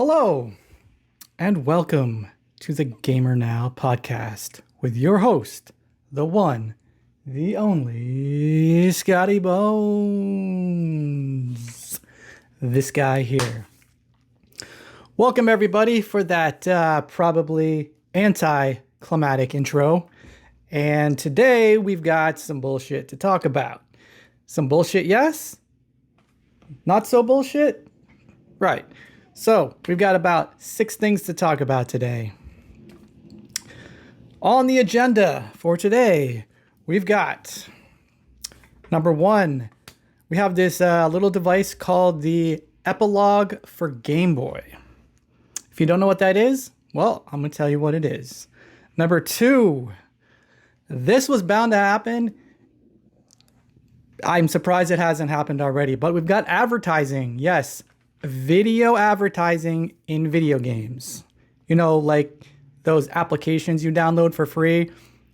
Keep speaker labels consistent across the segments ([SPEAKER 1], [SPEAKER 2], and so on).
[SPEAKER 1] Hello, and welcome to the Gamer Now podcast with your host, the one, the only Scotty Bones. This guy here. Welcome, everybody, for that probably anti-climatic intro. And today we've got some bullshit to talk about. Some bullshit, yes? Not so bullshit? Right. So, we've got about 6 things to talk about today. On the agenda for today, we've got number 1. We have this little device called the Epilogue for Game Boy. If you don't know what that is, well, I'm going to tell you what it is. Number 2, this was bound to happen. I'm surprised it hasn't happened already, but we've got advertising. Yes. Video advertising in video games. You know, like those applications you download for free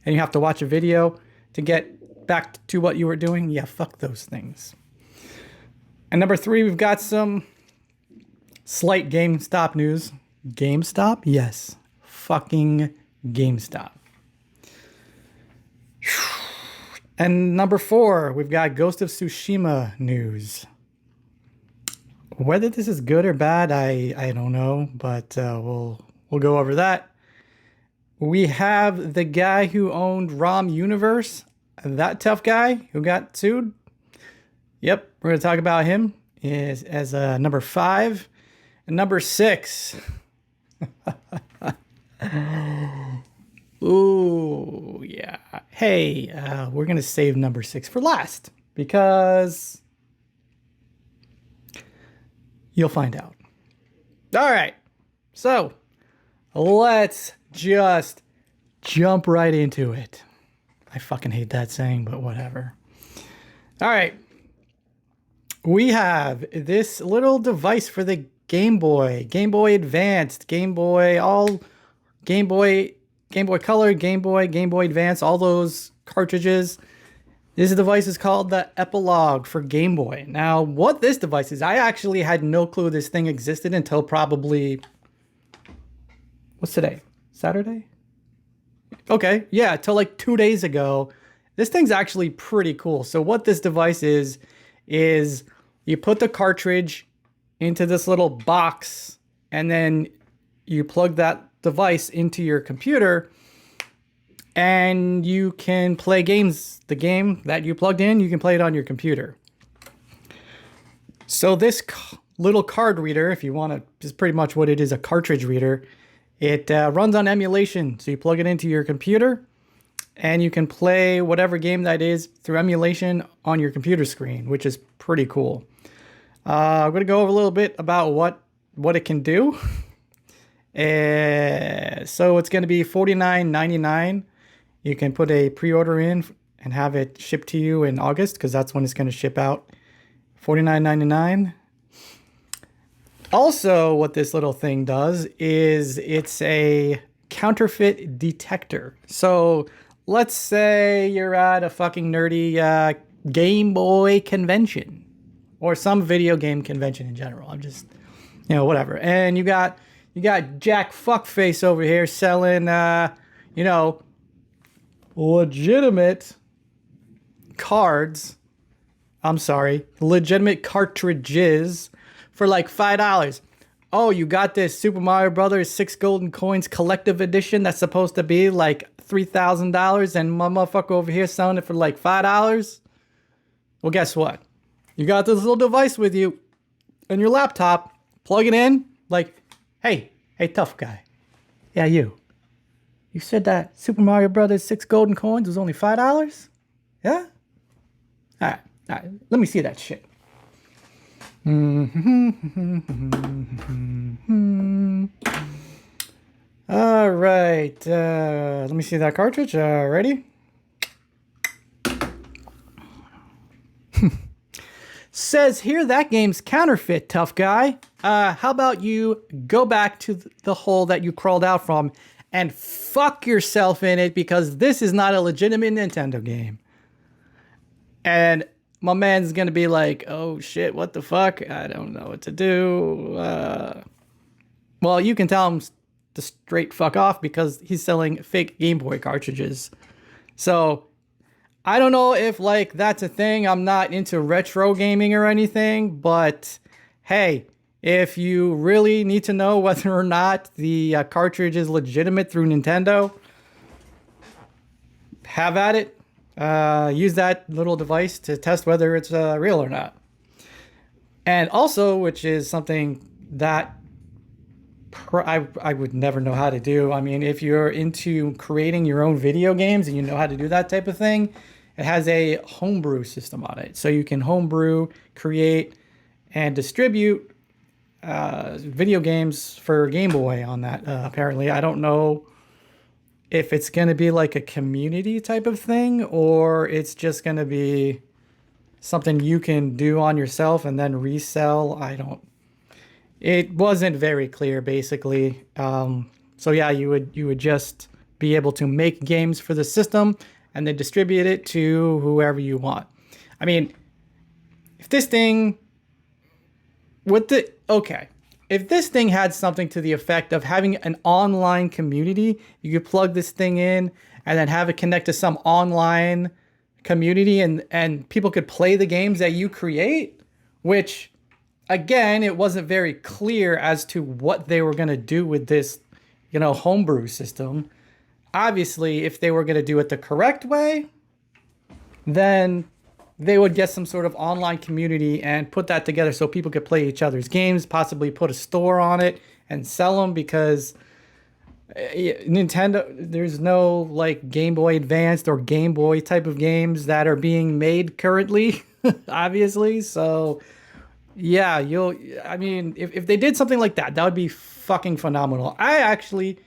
[SPEAKER 1] and you have to watch a video to get back to what you were doing. Yeah, fuck those things. And number 3, we've got some slight GameStop news. GameStop? Yes. Fucking GameStop. And number 4, we've got Ghost of Tsushima news. Whether this is good or bad, I don't know, but we'll go over that. We have the guy who owned ROM Universe, that tough guy who got sued. Yep, we're going to talk about him as number 5. And number 6. Ooh, yeah. Hey, we're going to save number 6 for last because you'll find out. All right. So let's just jump right into it. I fucking hate that saying, but whatever. All right. We have this little device for the Game Boy, Game Boy Advanced, Game Boy, all Game Boy Color, Game Boy Advance, all those cartridges. This device is called the Epilogue for Game Boy. Now, what this device is, I actually had no clue this thing existed until probably, what's today? Saturday? Okay, yeah, till like 2 days ago. This thing's actually pretty cool. So what this device is you put the cartridge into this little box and then you plug that device into your computer and you can play games. The game that you plugged in, you can play it on your computer. So this little card reader, if you want to, is pretty much what it is, a cartridge reader. It runs on emulation. So you plug it into your computer and you can play whatever game that is through emulation on your computer screen, which is pretty cool. I'm going to go over a little bit about what it can do. So it's going to be $49.99. You can put a pre-order in and have it shipped to you in August because that's when it's going to ship out. $49.99. Also, what this little thing does is it's a counterfeit detector. So let's say you're at a fucking nerdy Game Boy convention or some video game convention in general. I'm just, whatever. And you got Jack Fuckface over here selling, legitimate cards. I'm sorry, legitimate cartridges for like $5. Oh, you got this Super Mario Brothers 6 Golden Coins collective edition that's supposed to be like $3,000 and my motherfucker over here selling it for like $5? Well, guess what? You got this little device with you on your laptop, plug it in, like, hey, tough guy. Yeah, you. You said that Super Mario Brothers 6 Golden Coins was only $5? Yeah? All right. Let me see that shit. All right. Let me see that cartridge. Ready? Says here that game's counterfeit, tough guy. How about you go back to the hole that you crawled out from and fuck yourself in it because this is not a legitimate Nintendo game. And my man's gonna be like, oh shit, what the fuck? I don't know what to do. Well, you can tell him to straight fuck off because he's selling fake Game Boy cartridges. So I don't know if like that's a thing. I'm not into retro gaming or anything, but hey, if you really need to know whether or not the cartridge is legitimate through Nintendo, have at it. Use that little device to test whether it's real or not. And also, which is something that I would never know how to do. I mean, if you're into creating your own video games and you know how to do that type of thing, it has a homebrew system on it. So you can homebrew, create, and distribute video games for Game Boy on that. Apparently, I don't know if it's going to be like a community type of thing or it's just going to be something you can do on yourself and then resell. It wasn't very clear, basically. So yeah, you would just be able to make games for the system and then distribute it to whoever you want. I mean, if this thing if this thing had something to the effect of having an online community, you could plug this thing in and then have it connect to some online community and people could play the games that you create, which again, it wasn't very clear as to what they were going to do with this, homebrew system. Obviously, if they were going to do it the correct way, then they would get some sort of online community and put that together so people could play each other's games, possibly put a store on it and sell them because Nintendo, there's no like Game Boy Advanced or Game Boy type of games that are being made currently, obviously. So yeah, if they did something like that, that would be fucking phenomenal. I actually,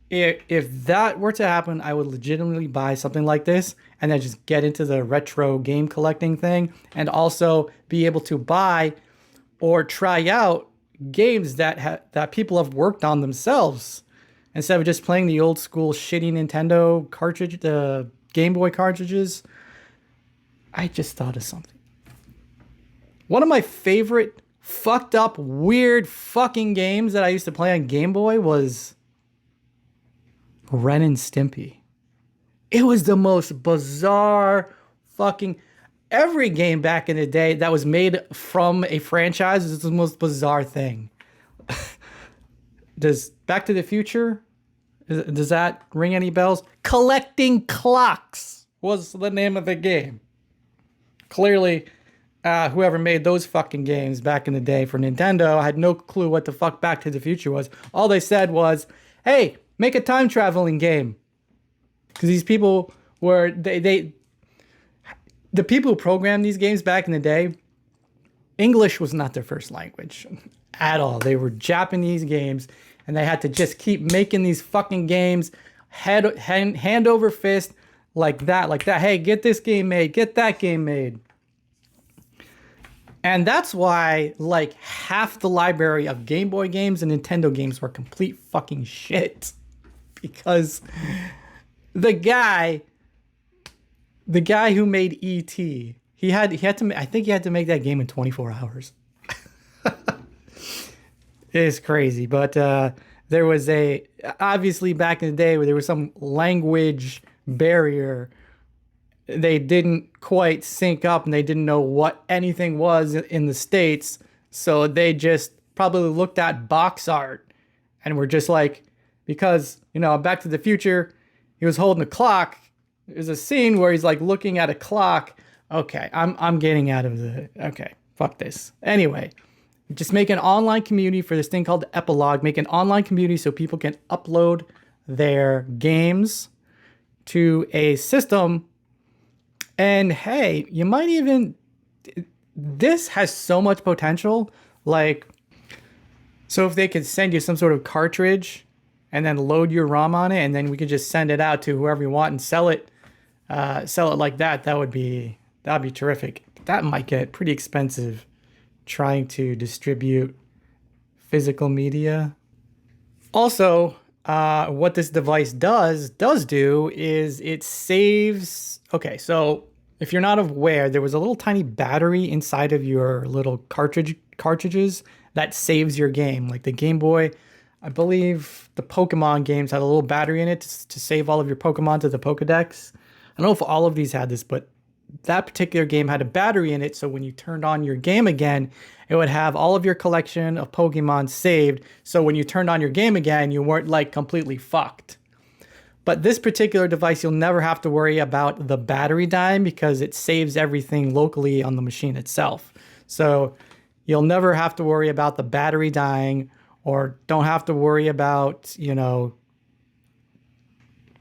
[SPEAKER 1] if that were to happen, I would legitimately buy something like this and then just get into the retro game collecting thing and also be able to buy or try out games that people have worked on themselves instead of just playing the old school shitty Nintendo cartridge, the Game Boy cartridges. I just thought of something. One of my favorite fucked up, weird fucking games that I used to play on Game Boy was Ren and Stimpy. It was the most bizarre fucking... Every game back in the day that was made from a franchise was the most bizarre thing. Does Back to the Future, does that ring any bells? Collecting Clocks was the name of the game. Clearly, whoever made those fucking games back in the day for Nintendo had no clue what the fuck Back to the Future was. All they said was, hey, make a time traveling game. Because these people were, the people who programmed these games back in the day, English was not their first language at all. They were Japanese games, and they had to just keep making these fucking games hand over fist like that. Hey, get this game made, get that game made. And that's why like half the library of Game Boy games and Nintendo games were complete fucking shit. Because the guy who made E.T., I think he had to make that game in 24 hours. It's crazy. But there was obviously back in the day where there was some language barrier. They didn't quite sync up and they didn't know what anything was in the States. So they just probably looked at box art and were just like, because, Back to the Future, he was holding a clock. There's a scene where he's like looking at a clock. Okay, I'm getting out of okay, fuck this. Anyway, just make an online community for this thing called the Epilogue. Make an online community so people can upload their games to a system. And hey, you might even... This has so much potential. So if they could send you some sort of cartridge and then load your ROM on it, and then we could just send it out to whoever you want and sell it like that, that'd be terrific. That might get pretty expensive trying to distribute physical media. Also, what this device does do is it saves... Okay, so if you're not aware, there was a little tiny battery inside of your little cartridges that saves your game. Like the Game Boy, I believe the Pokemon games had a little battery in it to save all of your Pokemon to the Pokedex. I don't know if all of these had this, but that particular game had a battery in it, so when you turned on your game again, it would have all of your collection of Pokemon saved, so when you turned on your game again, you weren't like completely fucked. But this particular device, you'll never have to worry about the battery dying because it saves everything locally on the machine itself. So you'll never have to worry about the battery dying, or don't have to worry about, you know,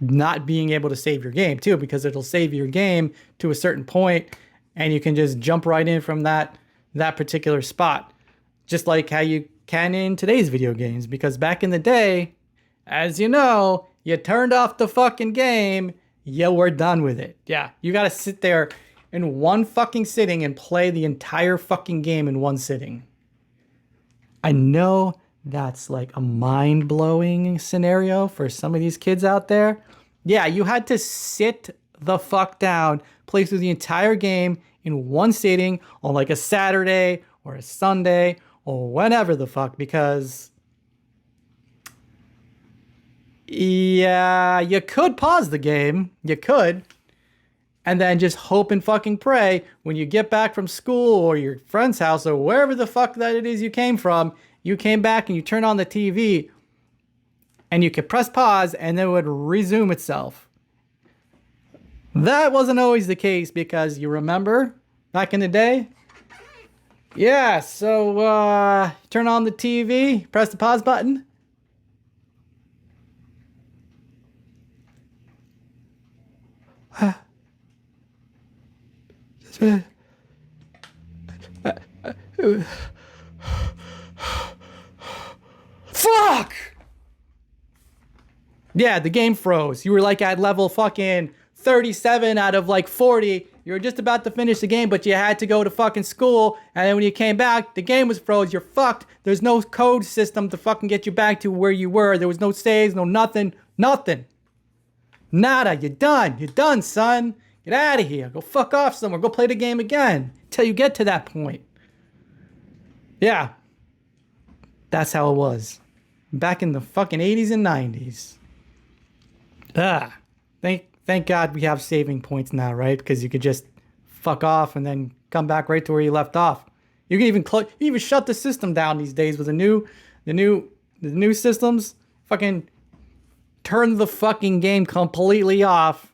[SPEAKER 1] not being able to save your game too, because it'll save your game to a certain point and you can just jump right in from that particular spot. Just like how you can in today's video games, because back in the day, as you know, you turned off the fucking game, you were done with it. Yeah, you gotta sit there in one fucking sitting and play the entire fucking game in one sitting. I know that's like a mind-blowing scenario for some of these kids out there. Yeah, you had to sit the fuck down, play through the entire game in one sitting on like a Saturday or a Sunday or whenever the fuck, because yeah, you could pause the game. You could. And then just hope and fucking pray when you get back from school or your friend's house or wherever the fuck that it is you came from, you came back and you turn on the TV and you could press pause and then it would resume itself. That wasn't always the case, because you remember back in the day? Yeah, so turn on the TV, press the pause button. Fuck! Yeah, the game froze. You were like at level fucking 37 out of like 40. You were just about to finish the game, but you had to go to fucking school. And then when you came back, the game was froze. You're fucked. There's no code system to fucking get you back to where you were. There was no saves, no nothing. Nothing. Nada. You're done. You're done, son. Get out of here. Go fuck off somewhere. Go play the game again until you get to that point. Yeah. That's how it was. Back in the fucking 80s and 90s. Thank God we have saving points now, right? Because you could just fuck off and then come back right to where you left off. You can even shut the system down these days with the new systems. Fucking turn the fucking game completely off.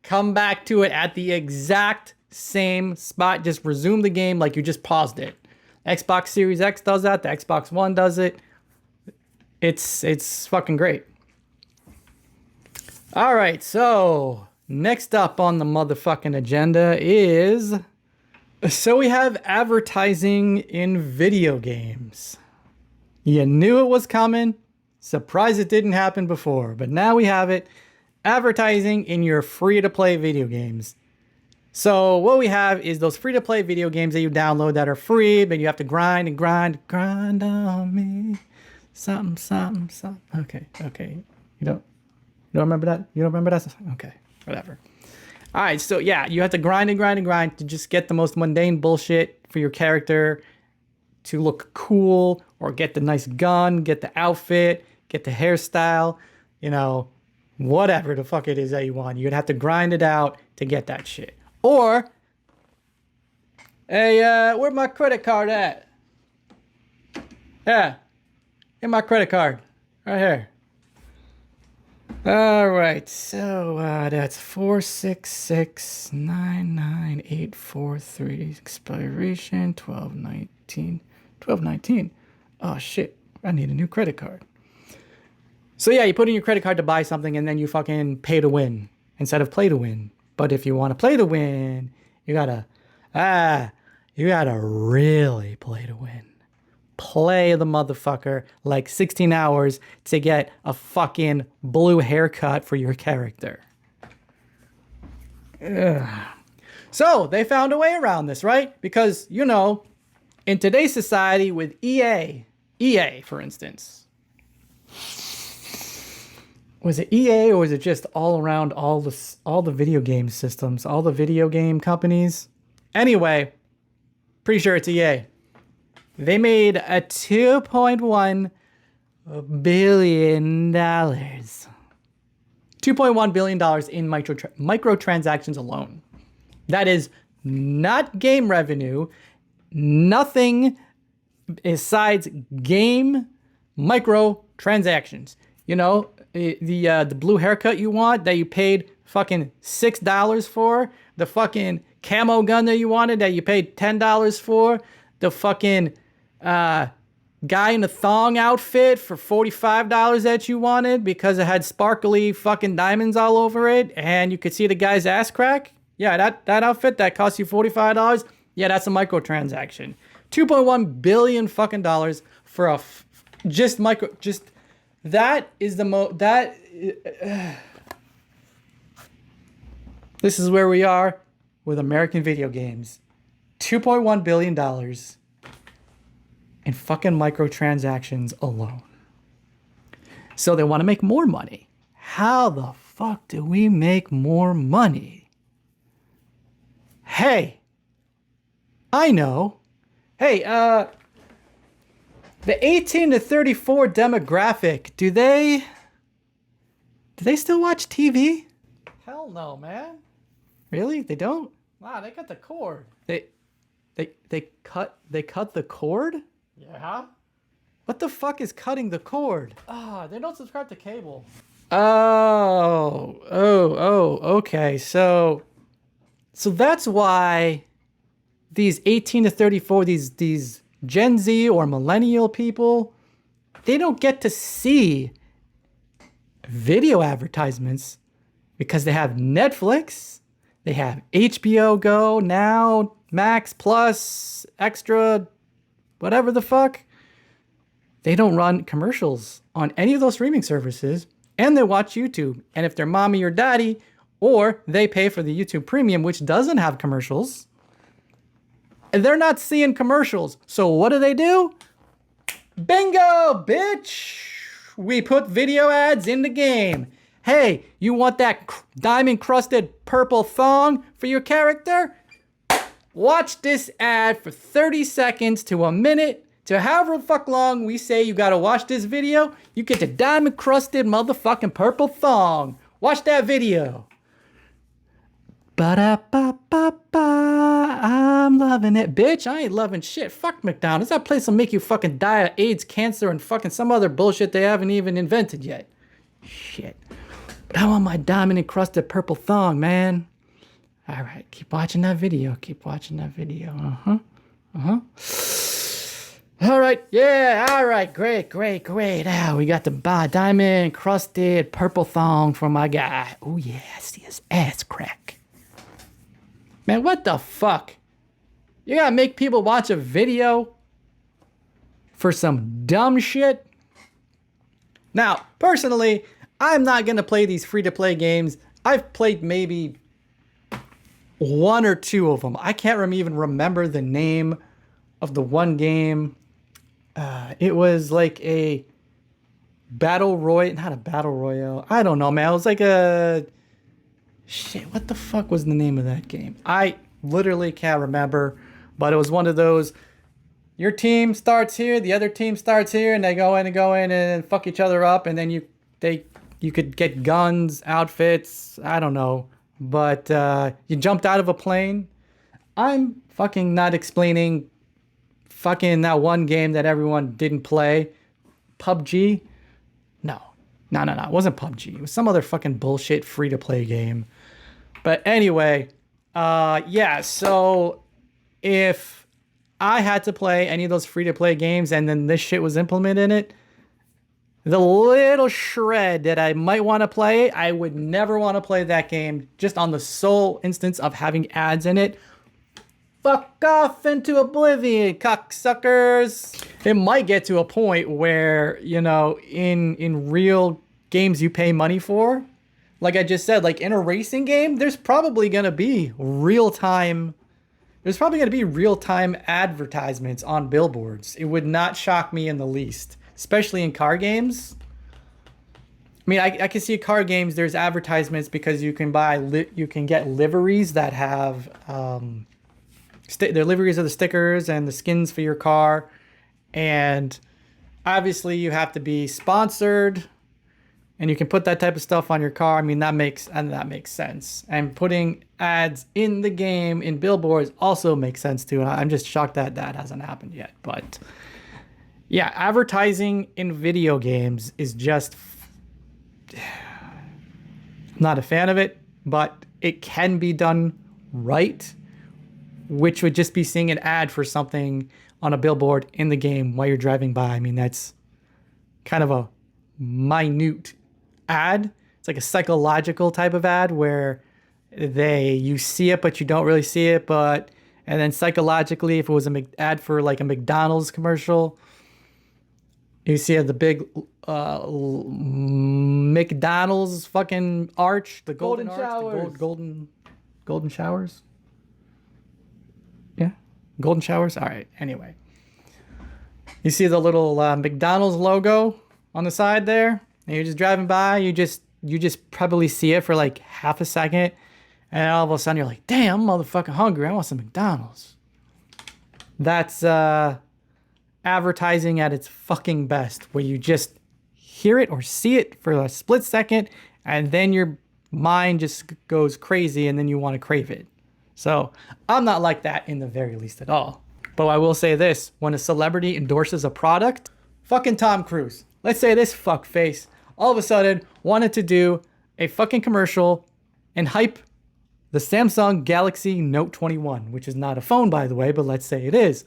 [SPEAKER 1] Come back to it at the exact same spot. Just resume the game like you just paused it. Xbox Series X does that. The Xbox One does it. It's fucking great. All right, so next up on the motherfucking agenda is... So we have advertising in video games. You knew it was coming. Surprised it didn't happen before, but now we have it. Advertising in your free-to-play video games. So what we have is those free-to-play video games that you download that are free, but you have to grind on me. Something. Okay. You don't remember that? You don't remember that? Okay, whatever. All right, so yeah, you have to grind to just get the most mundane bullshit for your character to look cool, or get the nice gun, get the outfit, get the hairstyle, you know, whatever the fuck it is that you want. You'd have to grind it out to get that shit. Or, hey, where's my credit card at? Yeah, get my credit card right here. All right, so that's 46699843. Expiration 12/19. Oh shit! I need a new credit card. So yeah, you put in your credit card to buy something, and then you fucking pay to win instead of play to win. But if you want to play to win, you gotta really play to win. Play the motherfucker like 16 hours to get a fucking blue haircut for your character. Ugh. So they found a way around this, right? Because, you know, in today's society with EA for instance, was it EA or was it just all around all the video game systems, all the video game companies? Anyway, pretty sure it's EA. They made a $2.1 billion. $2.1 billion in microtransactions alone. That is not game revenue, nothing besides game microtransactions. You know, the blue haircut you want that you paid fucking $6 for, the fucking camo gun that you wanted that you paid $10 for, the fucking guy in a thong outfit for $45 that you wanted because it had sparkly fucking diamonds all over it and you could see the guy's ass crack. Yeah, that outfit that cost you $45. Yeah, that's a microtransaction. 2.1 billion fucking dollars for just that is the this is where we are with American video games. $2.1 billion in fucking microtransactions alone. So they want to make more money. How the fuck do we make more money? Hey, I know. Hey, the 18 to 34 demographic, do they still watch TV? Hell no, man. Really? They don't? Wow, they cut the cord. They cut the cord? Yeah. What the fuck is cutting the cord? They don't subscribe to cable. Okay. So that's why these 18 to 34, these Gen Z or millennial people, they don't get to see video advertisements because they have Netflix, they have HBO Go, Now, Max Plus, Extra, whatever the fuck. They don't run commercials on any of those streaming services, and they watch YouTube. And if they're mommy or daddy, or they pay for the YouTube Premium, which doesn't have commercials, and they're not seeing commercials. So what do? Bingo, bitch! We put video ads in the game. Hey, you want that diamond-crusted purple thong for your character? Watch this ad for 30 seconds to a minute to however the fuck long we say you gotta watch this video. You get the diamond-crusted motherfucking purple thong. Watch that video. Ba-da-ba-ba-ba, I'm loving it. Bitch, I ain't loving shit. Fuck McDonald's. That place will make you fucking die of AIDS, cancer, and fucking some other bullshit they haven't even invented yet. Shit. But I want my diamond-encrusted purple thong, man. All right, keep watching that video. All right, yeah, all right, great. We got the diamond-encrusted purple thong for my guy. Oh, yeah, I see his ass crack. Man, what the fuck? You gotta make people watch a video for some dumb shit? Now, personally, I'm not gonna play these free-to-play games. I've played maybe one or two of them. I can't even remember the name of the one game. It was like a battle royale, not a battle royale. I don't know, man. It was like a... Shit, what the fuck was the name of that game? I literally can't remember, but it was one of those, your team starts here, the other team starts here, and they go in and fuck each other up, and then you could get guns, outfits, I don't know, but you jumped out of a plane. I'm fucking not explaining fucking that one game that everyone didn't play. PUBG? No, it wasn't PUBG. It was some other fucking bullshit free-to-play game. But anyway, yeah, so if I had to play any of those free-to-play games and then this shit was implemented in it, the little shred that I might want to play, I would never want to play that game just on the sole instance of having ads in it. Fuck off into oblivion, cocksuckers. It might get to a point where, you know, in real games you pay money for, like I just said, like in a racing game, there's probably going to be real-time advertisements on billboards. It would not shock me in the least, especially in car games. I mean, I can see car games, there's advertisements because you can you can get liveries that have, their liveries of the stickers and the skins for your car. And Obviously, you have to be sponsored, and you can put that type of stuff on your car. I mean, that makes sense. And putting ads in the game in billboards also makes sense too. I'm just shocked that that hasn't happened yet. But yeah, advertising in video games is just I'm not a fan of it, but it can be done right, which would just be seeing an ad for something on a billboard in the game while you're driving by. I mean, that's kind of a minute ad. It's like a psychological type of ad where you see it, but you don't really see it. And then psychologically, if it was an ad for like a McDonald's commercial, you see the big McDonald's fucking arch, the golden showers, golden showers. Yeah, golden showers. All right. Anyway, you see the little McDonald's logo on the side there, and you're just driving by. You just probably see it for like half a second, and all of a sudden you're like, "Damn, I'm motherfucking hungry. I want some McDonald's." That's advertising at its fucking best, where you just hear it or see it for a split second, and then your mind just goes crazy, and then you want to crave it. So I'm not like that in the very least at all. But I will say this: when a celebrity endorses a product, fucking Tom Cruise, let's say this fuckface all of a sudden wanted to do a fucking commercial and hype the Samsung Galaxy Note 21, which is not a phone, by the way, but let's say it is.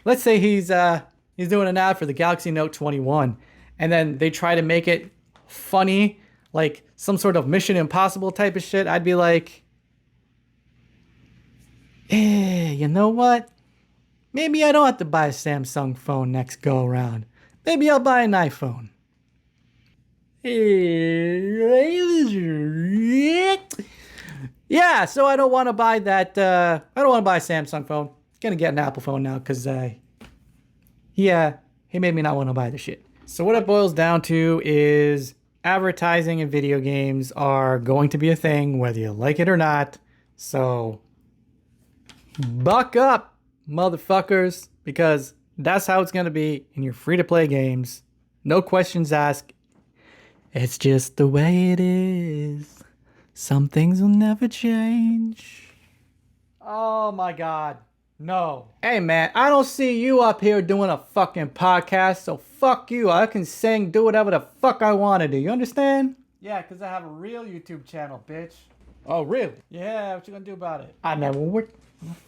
[SPEAKER 1] Let's say he's doing an ad for the Galaxy Note 21, and then they try to make it funny, like some sort of Mission Impossible type of shit. I'd be like, you know what? Maybe I don't have to buy a Samsung phone next go around. Maybe I'll buy an iPhone. Yeah, so I don't want to buy that. I don't want to buy a Samsung phone. Gonna get an Apple phone now because he made me not want to buy the shit. So what it boils down to is advertising in video games are going to be a thing whether you like it or not. So buck up, motherfuckers, because that's how it's going to be in your free-to-play games. No questions asked. It's just the way it is. Some things will never change. Oh my God. No. Hey man, I don't see you up here doing a fucking podcast, so fuck you. I can sing, do whatever the fuck I want to do. You understand? Yeah, because I have a real YouTube channel, bitch. Oh, really? Yeah, what you gonna do about it? I know, when we're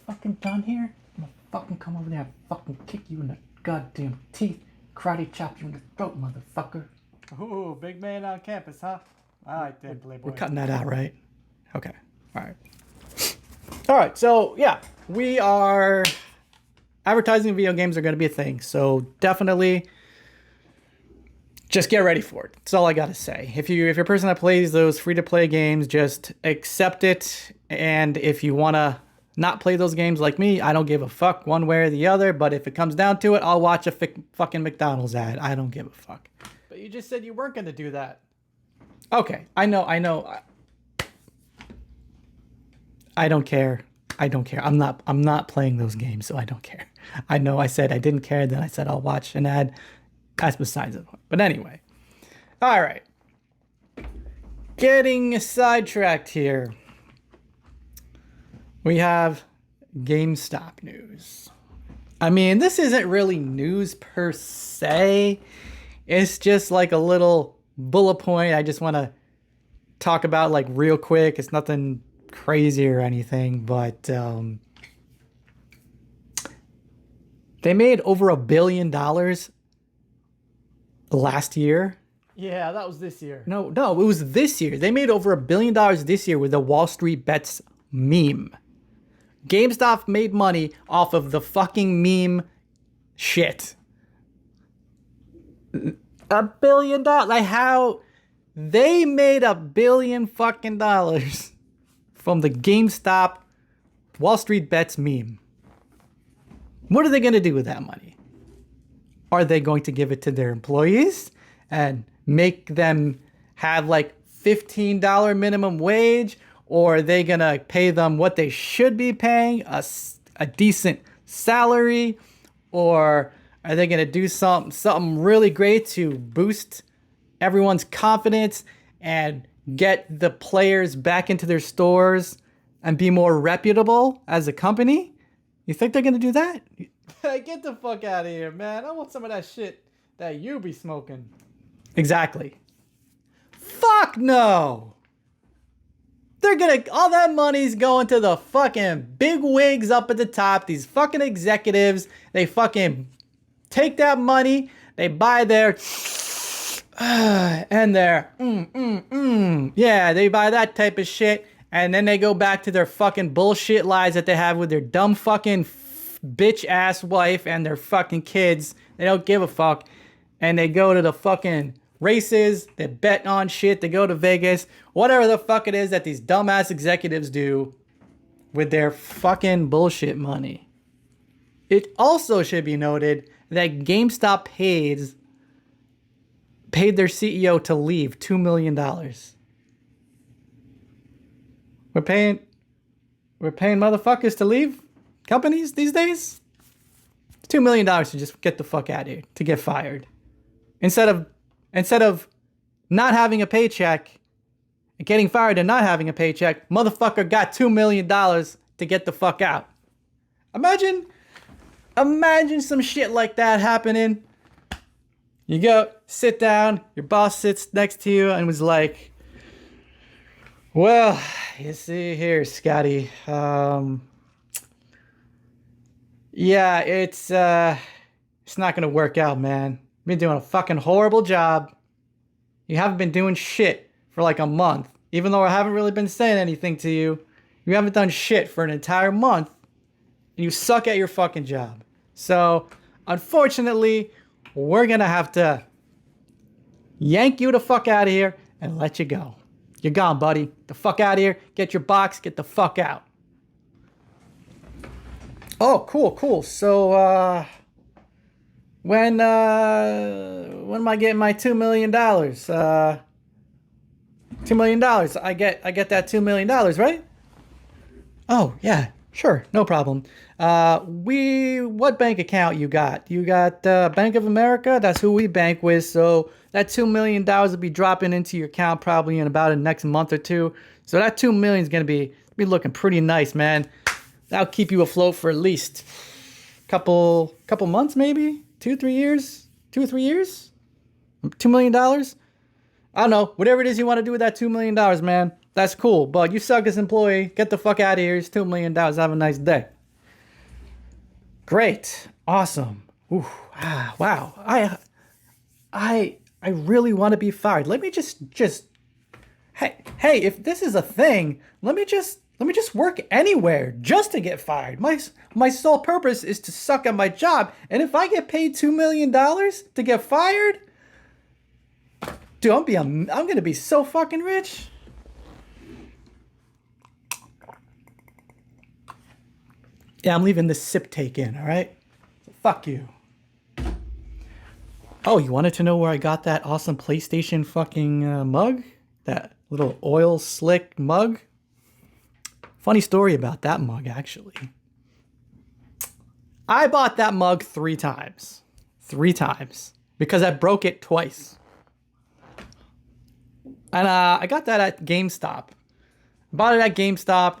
[SPEAKER 1] fucking done here, I'm gonna fucking come over there and fucking kick you in the goddamn teeth, karate chop you in the throat, motherfucker. Ooh, big man on campus, huh? All right then, Playboy. We're cutting that out, right? Okay. All right. All right, so yeah, we are advertising video games are going to be a thing. So definitely just get ready for it. That's all I got to say. If you're a person that plays those free-to-play games, just accept it. And if you want to not play those games like me, I don't give a fuck one way or the other. But if it comes down to it, I'll watch a fucking McDonald's ad. I don't give a fuck. But you just said you weren't going to do that. Okay, I know. I don't care. I'm not playing those games, so I don't care. I know I said I didn't care, then I said I'll watch an ad. That's besides the point. But anyway. All right. Getting sidetracked here. We have GameStop news. I mean, this isn't really news per se. It's just like a little bullet point I just want to talk about like real quick. It's nothing crazy or anything, but they made over $1 billion last year. Yeah, that was this year. No, it was this year. They made over $1 billion this year with the Wall Street Bets meme. GameStop made money off of the fucking meme shit. $1 billion. Like how they made $1 billion fucking dollars from the GameStop Wall Street Bets meme. What are they going to do with that money? Are they going to give it to their employees and make them have like $15 minimum wage? Or are they going to pay them what they should be paying, a decent salary? Or Are they going to do something really great to boost everyone's confidence and get the players back into their stores and be more reputable as a company? You think they're going to do that? Get the fuck out of here, man. I want some of that shit that you be smoking. Exactly. Fuck no. All that money's going to the fucking big wigs up at the top. These fucking executives. They fucking take that money. They buy their, and their, yeah, they buy that type of shit. And then they go back to their fucking bullshit lives that they have with their dumb fucking bitch ass wife and their fucking kids. They don't give a fuck. And they go to the fucking races, they bet on shit, they go to Vegas, whatever the fuck it is that these dumbass executives do with their fucking bullshit money. It also should be noted that GameStop paid their CEO to leave $2 million. We're paying motherfuckers to leave companies these days? $2 million to just get the fuck out of here, to get fired. Instead of not having a paycheck and getting fired and not having a paycheck, motherfucker got $2 million to get the fuck out. Imagine some shit like that happening. You go sit down, your boss sits next to you and was like, well, you see here, Scotty, yeah, it's not gonna work out, man. Been doing a fucking horrible job. You haven't been doing shit for like a month. Even though I haven't really been saying anything to you, you haven't done shit for an entire month. And you suck at your fucking job. So, unfortunately, we're gonna have to yank you the fuck out of here and let you go. You're gone, buddy. The fuck out of here. Get your box. Get the fuck out. Oh, cool. So, when am I getting my $2 million? $2 million. I get that $2 million, right? Oh, yeah, sure, no problem. What bank account you got? You got Bank of America? That's who we bank with. So that $2 million will be dropping into your account probably in about the next month or two. So that $2 million is gonna be looking pretty nice, man. That'll keep you afloat for at least couple months, maybe 2 or 3 years. $2 million. I don't know. Whatever it is you want to do with that $2 million, man. That's cool. But you suck as an employee. Get the fuck out of here. It's $2 million. Have a nice day. Great. Awesome. Ooh, wow. I really want to be fired. Let me just hey, if this is a thing, let me just work anywhere just to get fired. My sole purpose is to suck at my job. And if I get paid $2 million to get fired, dude, I'm gonna be so fucking rich. Yeah, I'm leaving this sip take in, all right? So fuck you. Oh, you wanted to know where I got that awesome PlayStation fucking mug? That little oil slick mug? Funny story about that mug, actually. I bought that mug 3 times. 3 times. Because I broke it twice. And I got that at GameStop. Bought it at GameStop.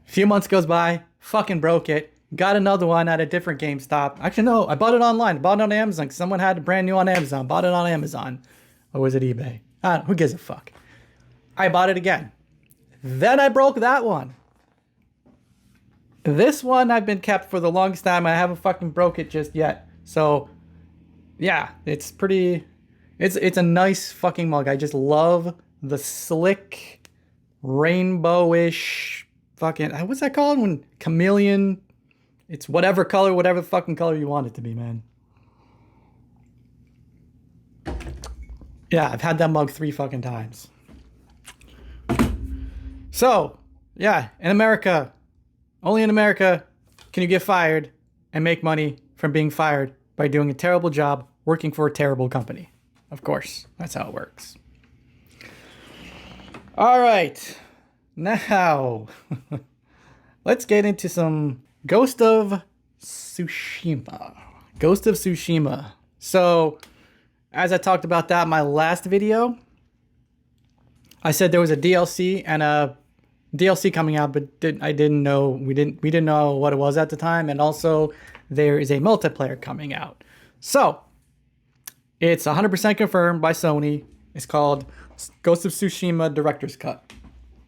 [SPEAKER 1] A few months goes by. Fucking broke it. Got another one at a different GameStop. Actually, no. I bought it online. I bought it on Amazon. Someone had it brand new on Amazon. Bought it on Amazon. Or was it eBay? Who gives a fuck? I bought it again. Then I broke that one. This one I've been kept for the longest time. I haven't fucking broke it just yet. So, yeah, it's pretty... It's a nice fucking mug. I just love the slick, rainbowish fucking... What's that called? When chameleon... It's whatever color, whatever fucking color you want it to be, man. Yeah, I've had that mug 3 fucking times. So, yeah, in America, only in America can you get fired and make money from being fired by doing a terrible job working for a terrible company. Of course, that's how it works. All right, now let's get into some Ghost of Tsushima. Ghost of Tsushima. So, as I talked about that in my last video, I said there was a DLC and a DLC coming out, but I didn't know we didn't know what it was at the time, and also there is a multiplayer coming out. So, it's 100% confirmed by Sony. It's called Ghost of Tsushima Director's Cut.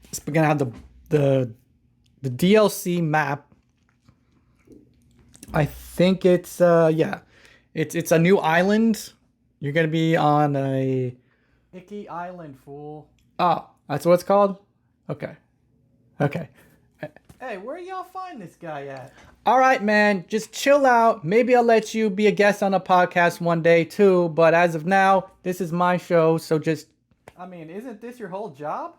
[SPEAKER 1] It's gonna have the DLC map. I think it's it's a new island. You're gonna be on a Icky Island, fool. Oh, that's what it's called? Okay. Hey, where y'all find this guy at? All right, man, just chill out. Maybe I'll let you be a guest on a podcast one day too, but as of now, this is my show, so just... I mean, isn't this your whole job?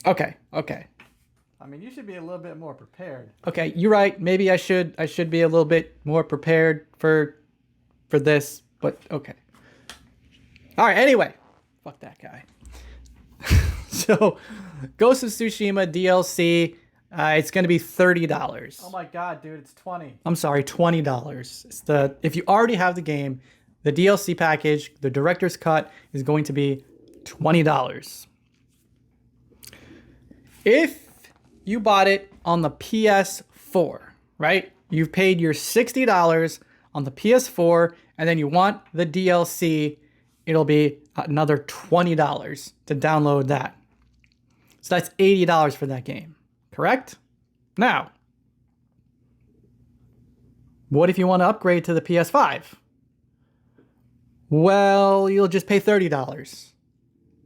[SPEAKER 1] Okay. I mean, you should be a little bit more prepared. Okay, you're right. Maybe I should be a little bit more prepared for this, but okay. All right, anyway. Fuck that guy. So, Ghost of Tsushima DLC, it's going to be $30. Oh my god, dude, it's $20. I'm sorry, $20. It's if you already have the game, the DLC package, the director's cut is going to be $20. If you bought it on the PS4, right? You've paid your $60 on the PS4, and then you want the DLC, it'll be another $20 to download that. So that's $80 for that game, correct? Now, what if you want to upgrade to the PS5? Well, you'll just pay $30.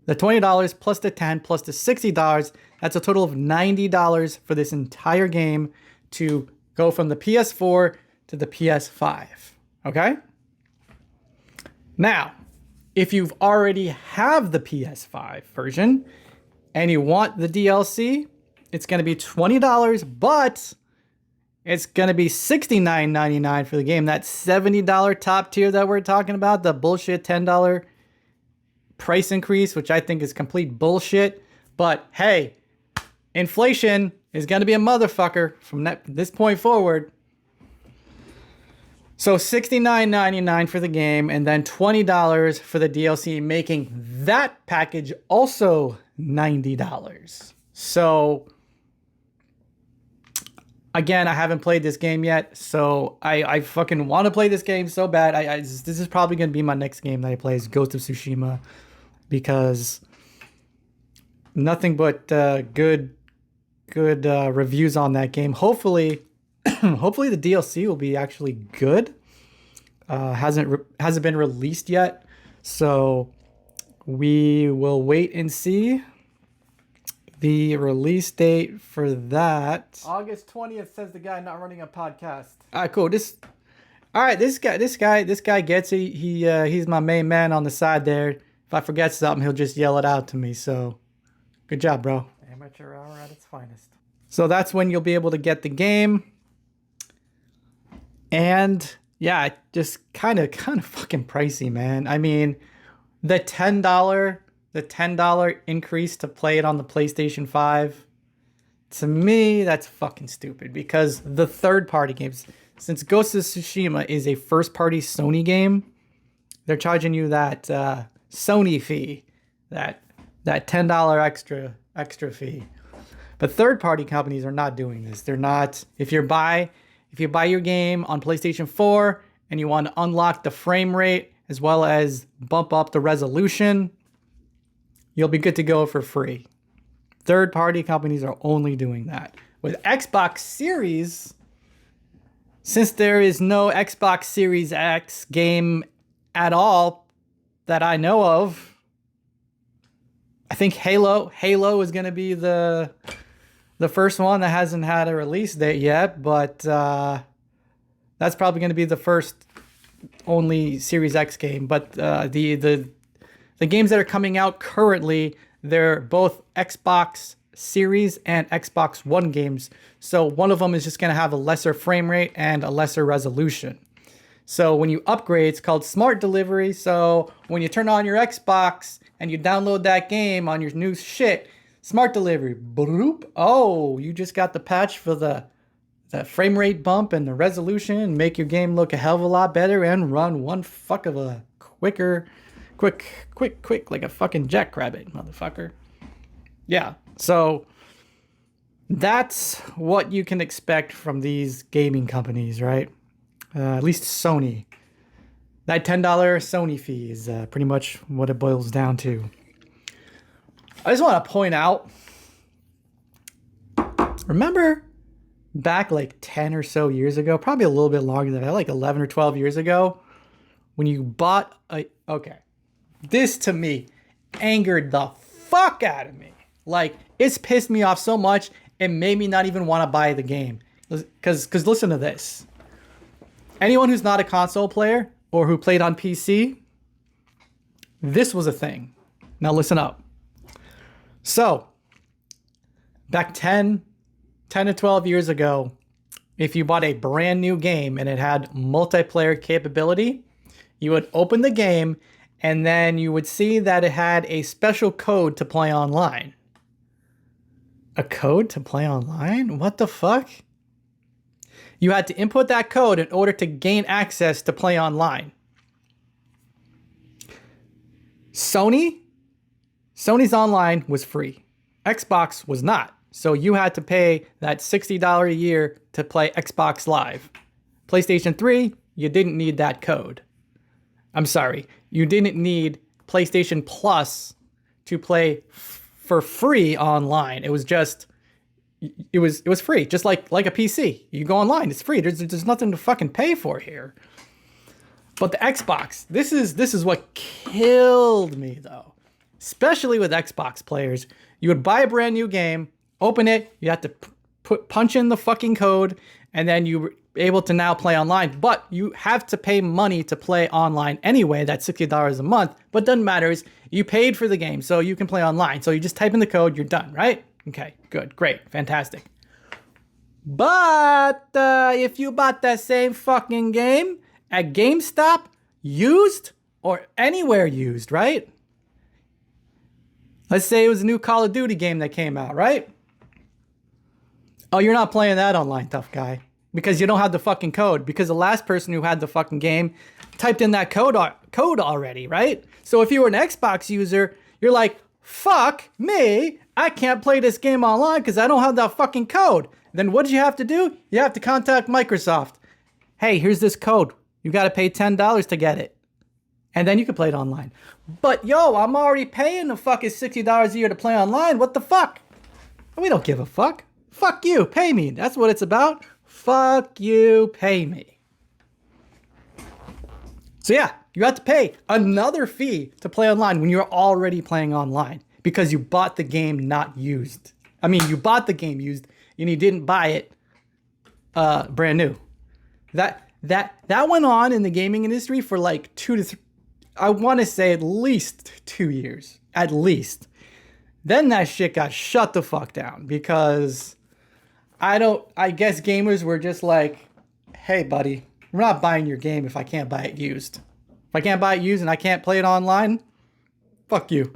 [SPEAKER 1] The $20 plus the $10 plus the $60, that's a total of $90 for this entire game to go from the PS4 to the PS5, okay? Now, if you've already have the PS5 version and you want the DLC, it's going to be $20, but it's going to be $69.99 for the game. That $70 top tier that we're talking about, the bullshit $10 price increase, which I think is complete bullshit. But hey, inflation is going to be a motherfucker from this point forward. So $69.99 for the game and then $20 for the DLC, making that package also $90. So again, I haven't played this game yet, so I fucking want to play this game so bad. This is probably going to be my next game that I play is Ghost of Tsushima, because nothing but good reviews on that game. Hopefully the DLC will be actually good. Hasn't been released yet, so we will wait and see. The release date for that, August 20th, says the guy not running a podcast. All right, cool. This guy gets it. He's my main man on the side there. If I forget something, he'll just yell it out to me. So, good job, bro. Amateur hour at its finest. So that's when you'll be able to get the game. And yeah, just kind of fucking pricey, man. I mean, the $10 increase to play it on the PlayStation 5, to me, that's fucking stupid, because the third-party games, since Ghost of Tsushima is a first-party Sony game, they're charging you that Sony fee, that $10 extra fee. But third-party companies are not doing this. They're not. If you buy your game on PlayStation 4 and you want to unlock the frame rate as well as bump up the resolution, you'll be good to go for free. Third-party companies are only doing that. With Xbox Series, since there is no Xbox Series X game at all that I know of, I think Halo is going to be the first one that hasn't had a release date yet, but that's probably going to be the first only Series X game. But the games that are coming out currently, they're both Xbox Series and Xbox One games. So one of them is just going to have a lesser frame rate and a lesser resolution. So when you upgrade, it's called Smart Delivery. So when you turn on your Xbox and you download that game on your new shit, Smart Delivery, bloop. Oh, you just got the patch for the the frame rate bump and the resolution and make your game look a hell of a lot better and run one fuck of a quick, like a fucking jackrabbit, motherfucker. Yeah, so that's what you can expect from these gaming companies, right? At least Sony. That $10 Sony fee is pretty much what it boils down to. I just want to point out, remember back like 10 or so years ago, probably a little bit longer than that, like 11 or 12 years ago, when you bought a, okay, this to me angered the fuck out of me. Like, it's pissed me off so much, it made me not even want to buy the game. Because listen to this. Anyone who's not a console player or who played on PC, this was a thing. Now listen up. So, back 10 to 12 years ago, if you bought a brand new game and it had multiplayer capability, you would open the game and then you would see that it had a special code to play online. A code to play online? What the fuck? You had to input that code in order to gain access to play online. Sony's online was free. Xbox was not. So you had to pay that $60 a year to play Xbox Live. PlayStation 3, you didn't need that code. I'm sorry, you didn't need PlayStation Plus to play for free online. It was just, it was free, just like a PC. You go online, it's free. There's nothing to fucking pay for here. But the Xbox, this is what killed me though. Especially with Xbox players. You would buy a brand new game, open it, you have to punch in the fucking code, and then you were able to now play online. But you have to pay money to play online anyway. That's $60 a month. But doesn't matter. You paid for the game, so you can play online. So you just type in the code, you're done, right? Okay, good, great, fantastic. But if you bought that same fucking game at GameStop, used, or anywhere used, right? Let's say it was a new Call of Duty game that came out, right? Oh, you're not playing that online, tough guy. Because you don't have the fucking code. Because the last person who had the fucking game typed in that code already, right? So if you were an Xbox user, you're like, fuck me, I can't play this game online because I don't have that fucking code. Then what did you have to do? You have to contact Microsoft. Hey, here's this code. You got to pay $10 to get it. And then you can play it online. But yo, I'm already paying the fucking $60 a year to play online. What the fuck? We don't give a fuck. Fuck you, pay me. That's what it's about. Fuck you, pay me. So yeah, you have to pay another fee to play online when you're already playing online because you bought the game not used. I mean, you bought the game used and you didn't buy it brand new. That went on in the gaming industry for like 2 to 3, I want to say at least 2 years, at least. Then that shit got shut the fuck down because I guess gamers were just like, hey buddy, we're not buying your game if I can't buy it used. If I can't buy it used and I can't play it online, fuck you.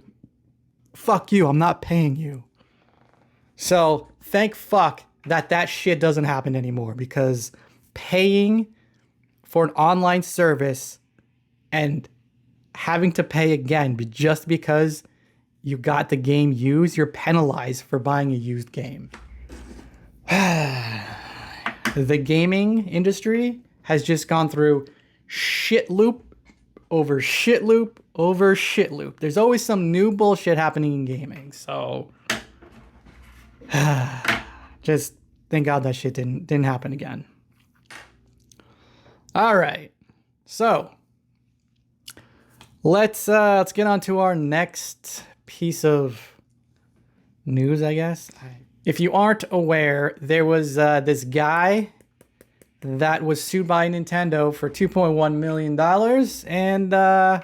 [SPEAKER 1] Fuck you, I'm not paying you. So thank fuck that shit doesn't happen anymore because paying for an online service and having to pay again just because you got the game used, you're penalized for buying a used game. The gaming industry has just gone through shit loop over shit loop over shit loop. There's always some new bullshit happening in gaming. So just thank God that shit didn't happen again. All right. So let's get on to our next piece of news, I guess. If you aren't aware, there was this guy that was sued by Nintendo for $2.1 million, and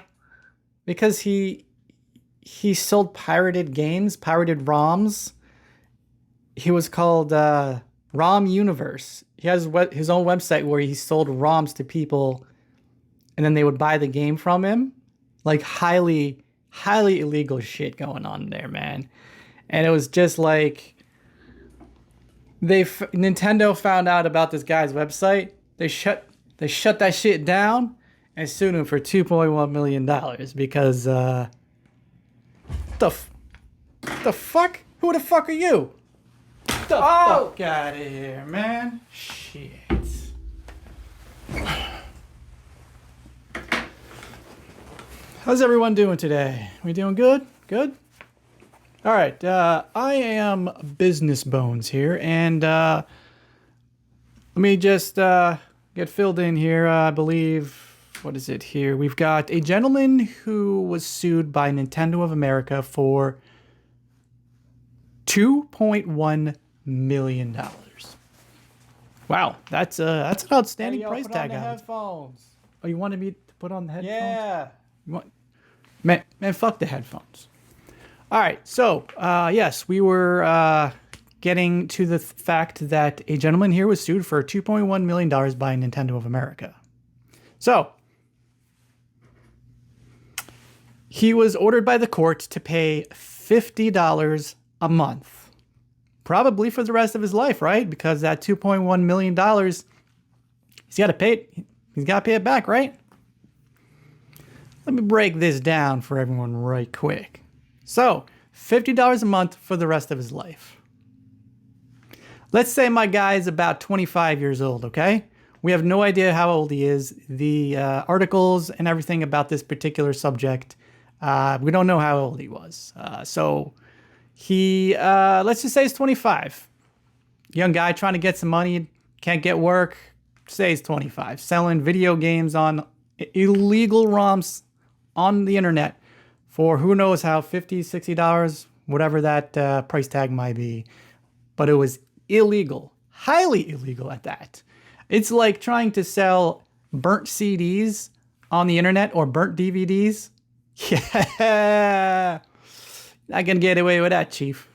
[SPEAKER 1] because he sold pirated games, pirated ROMs. He was called ROM Universe. He has his own website where he sold ROMs to people, and then they would buy the game from him. Like highly illegal shit going on there, man. And it was just like, Nintendo found out about this guy's website. They shut that shit down and sued him for $2.1 million because the fuck? Who the fuck are you? The fuck out of here, man. Shit. How's everyone doing today? We doing good? Good? All right. I am Business Bones here, and let me just get filled in here. I believe, what is it here? We've got a gentleman who was sued by Nintendo of America for $2.1 million. Wow, that's an outstanding price tag. Headphones. Oh, you wanted me to put on the headphones? Yeah. Man, fuck the headphones. All right, so yes, we were getting to the fact that a gentleman here was sued for $2.1 million by Nintendo of America. So he was ordered by the court to pay $50 a month, probably for the rest of his life, right? Because that $2.1 million, he's got to pay it. He's got to pay it back, right? Let me break this down for everyone right quick. So, $50 a month for the rest of his life. Let's say my guy is about 25 years old, okay? We have no idea how old he is. The articles and everything about this particular subject, we don't know how old he was. So, he, let's just say he's 25. Young guy trying to get some money, can't get work, say he's 25. Selling video games on illegal ROMs on the internet for who knows how, $50, $60, whatever that price tag might be. But it was illegal, highly illegal at that. It's like trying to sell burnt CDs on the internet or burnt DVDs. Yeah, not gonna get away with that, Chief.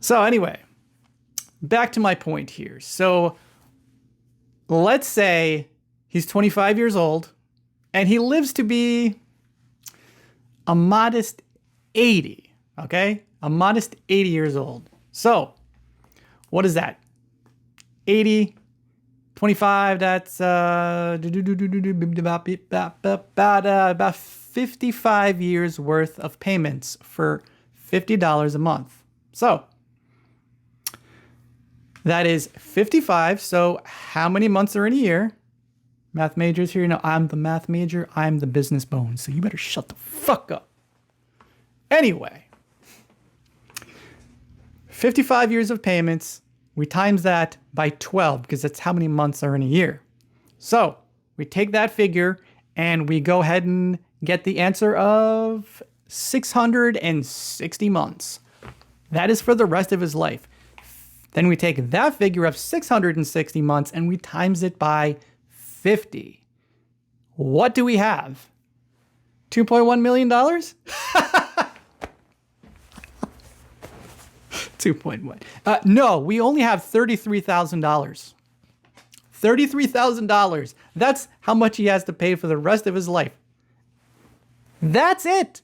[SPEAKER 1] So anyway, back to my point here. So let's say he's 25 years old and he lives to be a modest 80, okay? A modest 80 years old. So, what is that? 80, 25, that's about 55 years worth of payments for $50 a month. So, that is 55. So, how many months are in a year? Math majors here, you know, I'm the math major, I'm the business bone, so you better shut the fuck up. Anyway, 55 years of payments, we times that by 12 because that's how many months are in a year. So we take that figure and we go ahead and get the answer of 660 months. That is for the rest of his life. Then we take that figure of 660 months and we times it by 50. What do we have? $2.1 million? 2.1. No, we only have $33,000. $33,000. That's how much he has to pay for the rest of his life. That's it.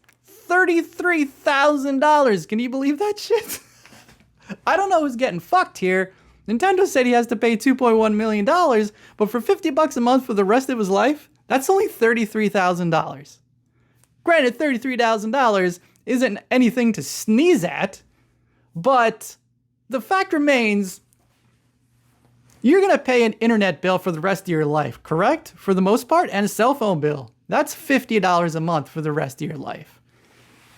[SPEAKER 1] $33,000. Can you believe that shit? I don't know who's getting fucked here. Nintendo said he has to pay $2.1 million, but for $50 a month for the rest of his life, that's only $33,000. Granted, $33,000 isn't anything to sneeze at, but the fact remains, you're going to pay an internet bill for the rest of your life, correct? For the most part, and a cell phone bill. That's $50 a month for the rest of your life.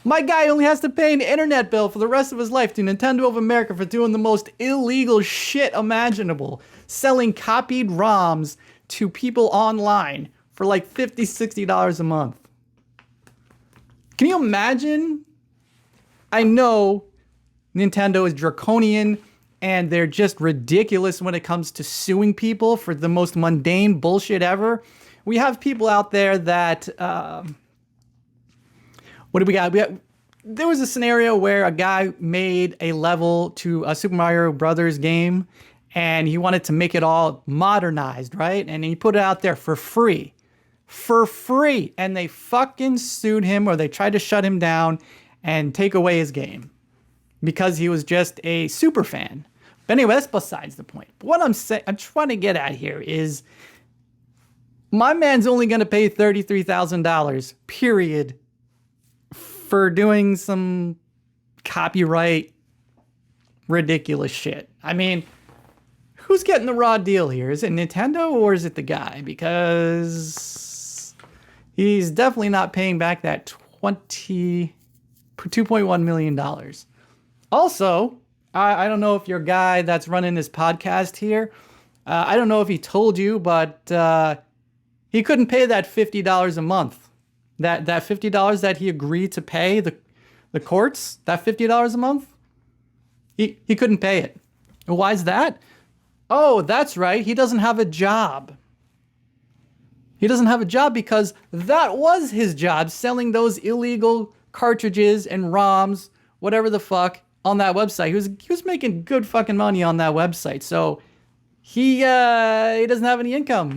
[SPEAKER 1] My guy only has to pay an internet bill for the rest of his life to Nintendo of America for doing the most illegal shit imaginable. Selling copied ROMs to people online for like $50, $60 a month. Can you imagine? I know Nintendo is draconian and they're just ridiculous when it comes to suing people for the most mundane bullshit ever. We have people out there that... what do we got? There was a scenario where a guy made a level to a Super Mario Brothers game and he wanted to make it all modernized, right? And he put it out there for free. For free. And they fucking sued him, or they tried to shut him down and take away his game because he was just a super fan. But anyway, that's besides the point. But what I'm trying to get at here is my man's only going to pay $33,000, period, for doing some copyright ridiculous shit. I mean, who's getting the raw deal here? Is it Nintendo or is it the guy? Because he's definitely not paying back that $2.1 million. Also, I don't know if your guy that's running this podcast here, I don't know if he told you, but he couldn't pay that $50 a month. That $50 that he agreed to pay the courts, that $50 a month, he couldn't pay it. Why is that? Oh, that's right. He doesn't have a job. He doesn't have a job because that was his job, selling those illegal cartridges and ROMs, whatever the fuck, on that website. He was making good fucking money on that website. So he doesn't have any income.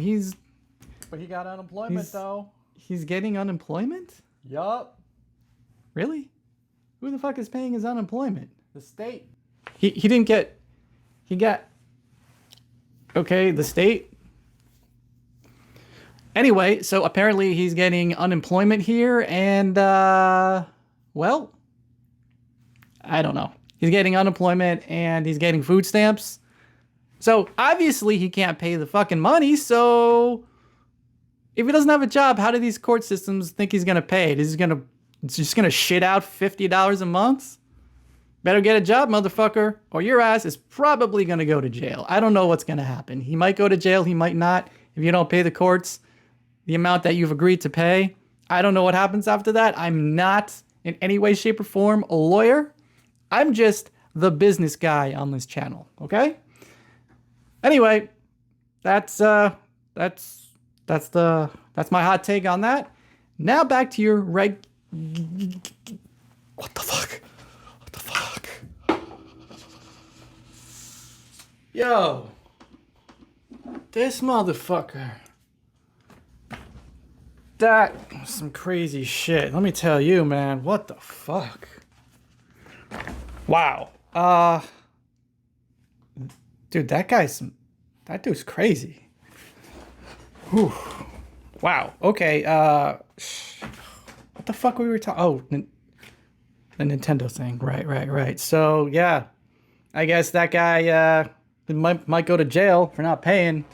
[SPEAKER 2] But he got unemployment though.
[SPEAKER 1] He's getting unemployment?
[SPEAKER 2] Yup.
[SPEAKER 1] Really? Who the fuck is paying his unemployment?
[SPEAKER 2] The state.
[SPEAKER 1] He got okay, the state. Anyway, so apparently he's getting unemployment here, and well, I don't know. He's getting unemployment and he's getting food stamps. So obviously he can't pay the fucking money. So if he doesn't have a job, how do these court systems think he's gonna pay it? Is he just gonna shit out $50 a month? Better get a job, motherfucker, or your ass is probably gonna go to jail. I don't know what's gonna happen. He might go to jail, he might not. If you don't pay the courts the amount that you've agreed to pay, I don't know what happens after that. I'm not in any way, shape, or form a lawyer. I'm just the business guy on this channel, okay? Anyway, that's my hot take on that. Now back to your what the fuck? What the fuck? Yo, this motherfucker. That was some crazy shit. Let me tell you, man. What the fuck? Wow. Dude, that dude's crazy. Whew. Wow. Okay. What the fuck were we talking? Oh, the Nintendo thing. Right. So yeah, I guess that guy might go to jail for not paying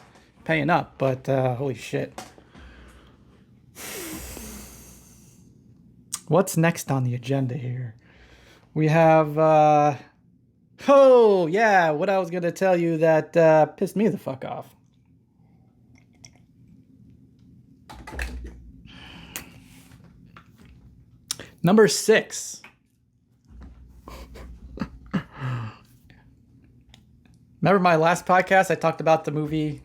[SPEAKER 1] up. But holy shit. What's next on the agenda here? We have, oh yeah, what I was gonna tell you that pissed me the fuck off. Number 6. Remember my last podcast? I talked about the movie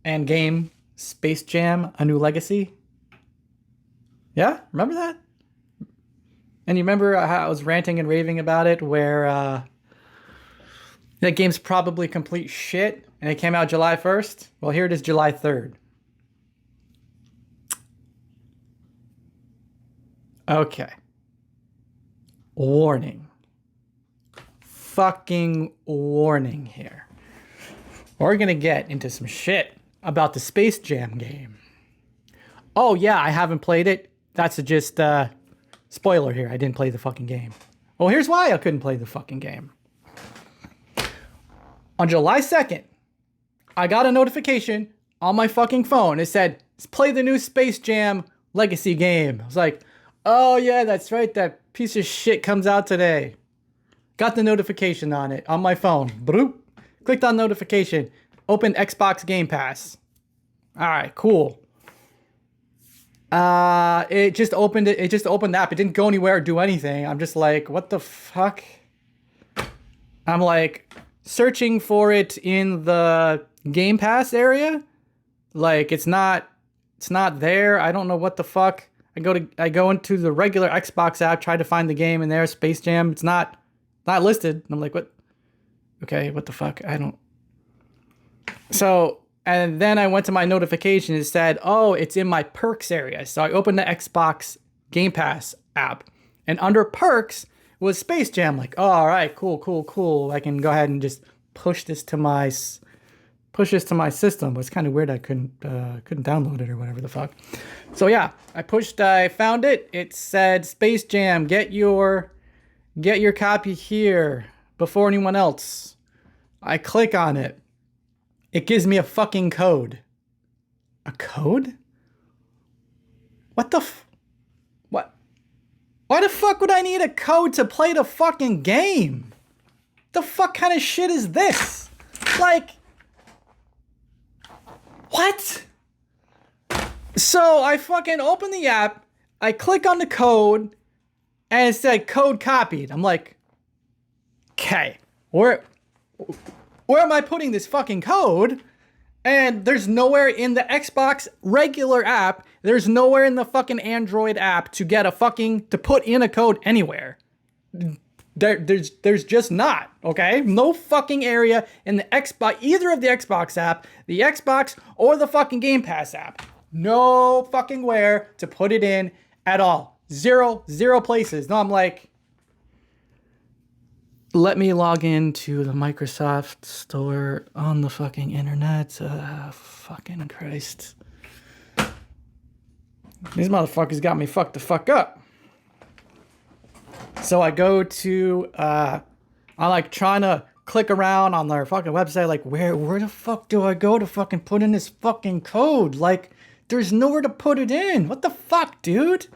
[SPEAKER 1] and game Space Jam: A New Legacy. Yeah, remember that? And you remember how I was ranting and raving about it, where that game's probably complete shit, and it came out July 1st? Well, here it is July 3rd. Okay. Warning. Fucking warning here. We're gonna get into some shit about the Space Jam game. Oh yeah, I haven't played it. That's just spoiler here. I didn't play the fucking game. Well, here's why I couldn't play the fucking game. On July 2nd, I got a notification on my fucking phone. It said, play the new Space Jam Legacy game. I was like, oh yeah, that's right. That piece of shit comes out today. Got the notification on it on my phone. Bloop. Clicked on notification. Opened Xbox Game Pass. All right, cool. It just opened it. It just opened the app. It didn't go anywhere or do anything. I'm just like, what the fuck? I'm like searching for it in the Game Pass area. Like it's not there. I don't know what the fuck. I go into the regular Xbox app, try to find the game in there, Space Jam. It's not listed. And I'm like, what? Okay, what the fuck? I don't. So, and then I went to my notification. It said, oh, it's in my perks area. So I opened the Xbox Game Pass app, and under perks was Space Jam. Like, oh, all right, cool. I can go ahead and just push this to my system. But it's kind of weird. I couldn't download it or whatever the fuck. So yeah, I found it. It said Space Jam. Get your copy here before anyone else. I click on it. It gives me a fucking code. A code? What the what? Why the fuck would I need a code to play the fucking game? The fuck kind of shit is this? Like, what? So I fucking open the app, I click on the code, and it said code copied. I'm like, okay, where am I putting this fucking code? And there's nowhere in the Xbox regular app, there's nowhere in the fucking Android app to put in a code anywhere. There's just not, okay? No fucking area in the Xbox, either of the Xbox app, the Xbox, or the fucking Game Pass app. No fucking where to put it in at all. Zero places. No, I'm like, let me log into the Microsoft store on the fucking internet. Fucking Christ. These motherfuckers got me fucked the fuck up. So I go to, I'm like trying to click around on their fucking website. Like, where the fuck do I go to fucking put in this fucking code? Like, there's nowhere to put it in. What the fuck, dude?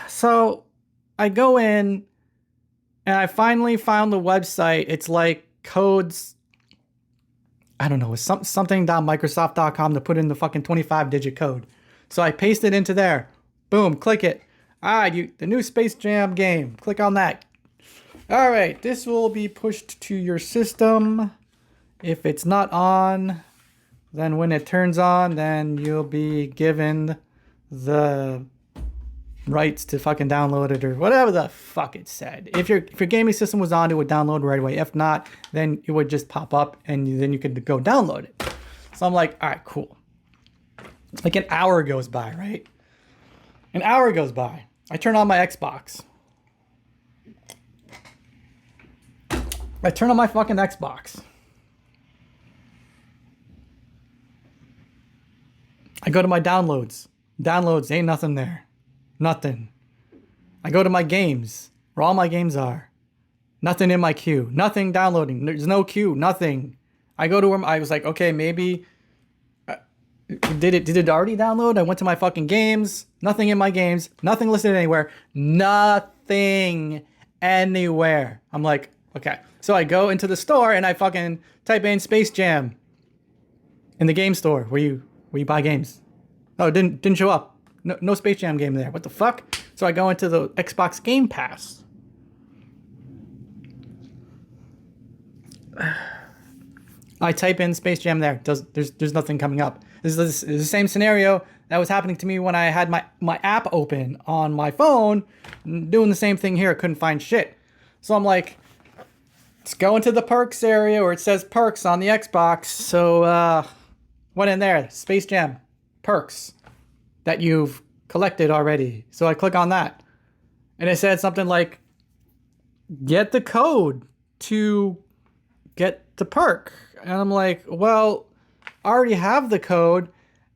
[SPEAKER 1] So I go in and I finally found the website. It's like codes. I don't know. It's something.microsoft.com to put in the fucking 25-digit code. So I paste it into there. Boom, click it. The new Space Jam game. Click on that. All right, this will be pushed to your system. If it's not on, then when it turns on, then you'll be given the rights to fucking download it or whatever the fuck it said. If your gaming system was on, it would download right away. If not, then it would just pop up and then you could go download it. So I'm like, all right, cool. Like an hour goes by, right? An hour goes by. I turn on my Xbox. I turn on my fucking Xbox. I go to my downloads. Downloads, ain't nothing there. Nothing. I go to my games, where all my games are. Nothing in my queue. Nothing downloading. There's no queue. Nothing. I go to where I was like, okay, maybe... Did it already download? I went to my fucking games. Nothing in my games. Nothing listed anywhere. Nothing anywhere. I'm like, okay. So I go into the store and I fucking type in Space Jam in the game store where you buy games. Oh, it didn't show up. No Space Jam game there. What the fuck? So I go into the Xbox Game Pass. I type in Space Jam there. There's nothing coming up. This is the same scenario that was happening to me when I had my app open on my phone. Doing the same thing here. I couldn't find shit. So I'm like, let's go into the perks area where it says perks on the Xbox. So went in there. Space Jam perks that you've collected already. So I click on that. And it said something like, get the code to get the perk. And I'm like, well, I already have the code.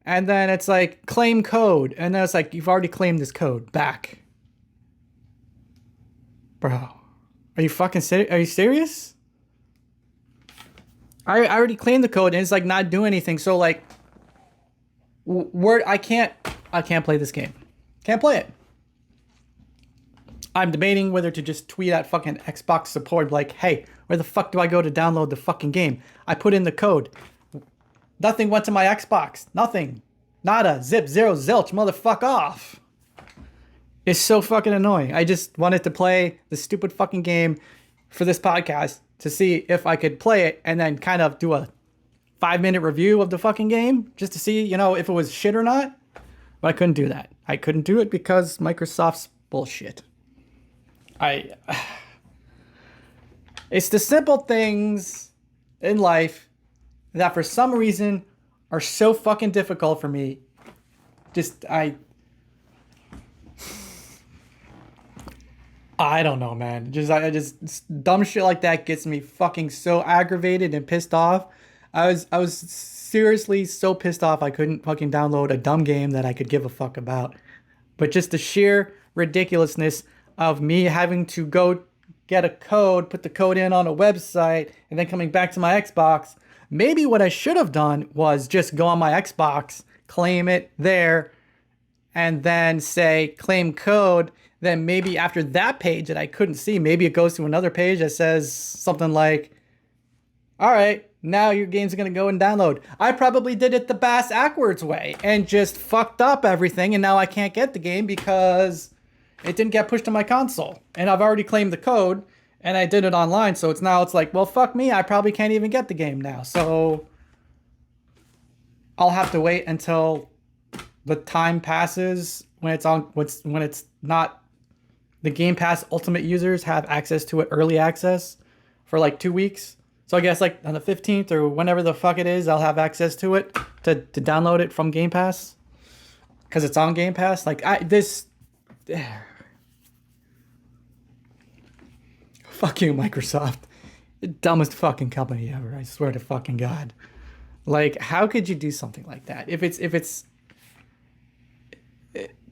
[SPEAKER 1] And then it's like, claim code. And then it's like, you've already claimed this code back. Bro, are you fucking serious? Are you serious? I already claimed the code and it's like not doing anything. So like, I can't play this game. Can't play it. I'm debating whether to just tweet at fucking Xbox support like, hey, where the fuck do I go to download the fucking game? I put in the code. Nothing went to my Xbox. Nothing. Nada. Zip. Zero. Zilch. Motherfuck off. It's so fucking annoying. I just wanted to play the stupid fucking game for this podcast to see if I could play it and then kind of do a 5-minute review of the fucking game just to see, if it was shit or not. But I couldn't do that. I couldn't do it because Microsoft's bullshit. It's the simple things in life that for some reason are so fucking difficult for me. I don't know, man. I just dumb shit like that gets me fucking so aggravated and pissed off. I was seriously so pissed off I couldn't fucking download a dumb game that I could give a fuck about. But just the sheer ridiculousness of me having to go get a code, put the code in on a website, and then coming back to my Xbox. Maybe what I should have done was just go on my Xbox, claim it there, and then say claim code. Then maybe after that page that I couldn't see, maybe it goes to another page that says something like, all right, now your game's gonna go and download. I probably did it the bass backwards way and just fucked up everything, and now I can't get the game because it didn't get pushed to my console. And I've already claimed the code, and I did it online, so it's like, well, fuck me, I probably can't even get the game now. So I'll have to wait until the time passes when it's not the Game Pass Ultimate users have access to it, early access, for like 2 weeks. So I guess like on the 15th or whenever the fuck it is, I'll have access to it to download it from Game Pass because it's on Game Pass. Like fuck you, Microsoft. The dumbest fucking company ever. I swear to fucking God. Like, how could you do something like that? If it's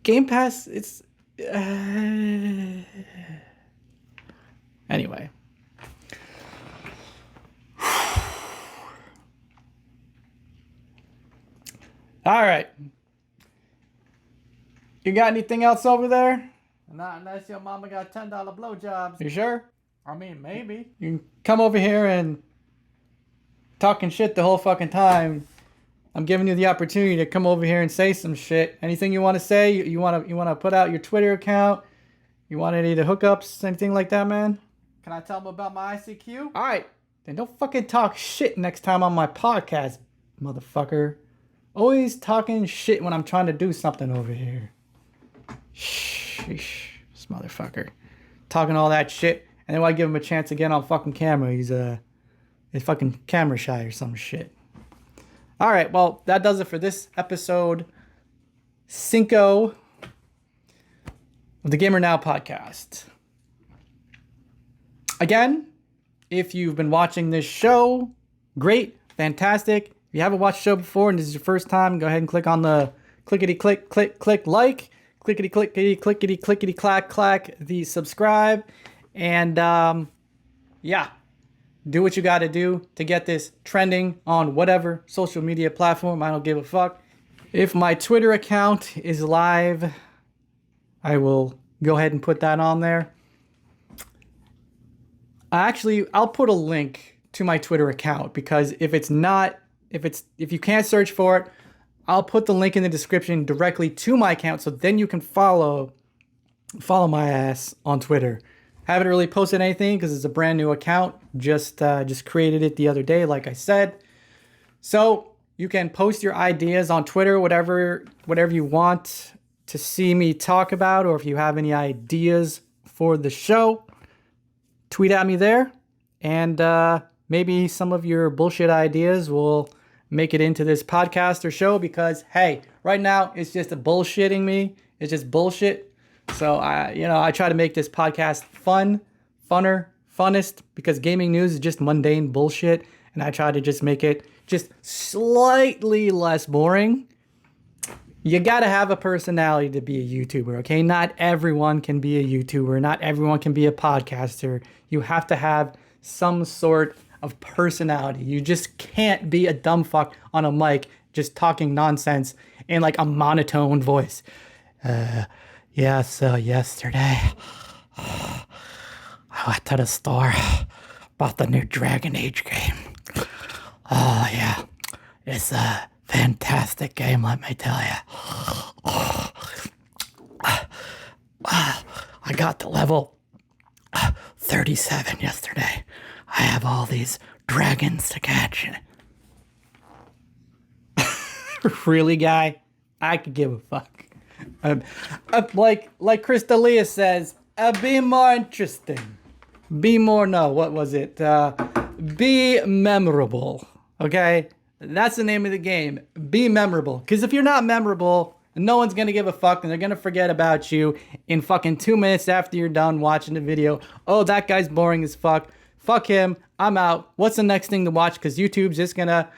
[SPEAKER 1] Game Pass, it's anyway. All right. You got anything else over there?
[SPEAKER 2] Not unless your mama got $10 blowjobs.
[SPEAKER 1] You sure?
[SPEAKER 2] I mean, maybe.
[SPEAKER 1] You can come over here and talking shit the whole fucking time. I'm giving you the opportunity to come over here and say some shit. Anything you want to say? You want to put out your Twitter account? You want any of the hookups? Anything like that, man?
[SPEAKER 2] Can I tell them about my ICQ?
[SPEAKER 1] All right. Then don't fucking talk shit next time on my podcast, motherfucker. Always talking shit when I'm trying to do something over here. Sheesh, this motherfucker. Talking all that shit. And then when I give him a chance again on fucking camera, he's fucking camera shy or some shit. All right, well, that does it for this episode 5 of the Gamer Now podcast. Again, if you've been watching this show, great, fantastic. If you haven't watched the show before and this is your first time, go ahead and click on the click like, clickety clack the subscribe, and yeah, do what you got to do to get this trending on whatever social media platform. I don't give a fuck. If my Twitter account is live, I will go ahead and put that on there. Actually, I'll put a link to my Twitter account because if you can't search for it, I'll put the link in the description directly to my account, so then you can follow my ass on Twitter. Haven't really posted anything because it's a brand new account. Just created it the other day, like I said. So you can post your ideas on Twitter, whatever you want to see me talk about, or if you have any ideas for the show, tweet at me there, and maybe some of your bullshit ideas will make it into this podcast or show, because hey, right now it's just bullshitting me. It's just bullshit. So I try to make this podcast funnest, because gaming news is just mundane bullshit, and I try to just make it just slightly less boring. You gotta have a personality to be a YouTuber, okay? Not everyone can be a YouTuber. Not everyone can be a podcaster. You have to have some sort of personality. You just can't be a dumb fuck on a mic just talking nonsense in like a monotone voice. Yeah, so yesterday I went to the store, bought the new Dragon Age game. Oh yeah, it's a fantastic game, let me tell you. I got to level 37 yesterday. I have all these dragons to catch. Really, guy? I could give a fuck. Like Chris D'Elia says, be more interesting. Be more, no, what was it? Be memorable. Okay? That's the name of the game. Be memorable. Because if you're not memorable, and no one's gonna give a fuck, and they're gonna forget about you in fucking 2 minutes after you're done watching the video. Oh, that guy's boring as fuck. Fuck him. I'm out. What's the next thing to watch? Because YouTube's just gonna,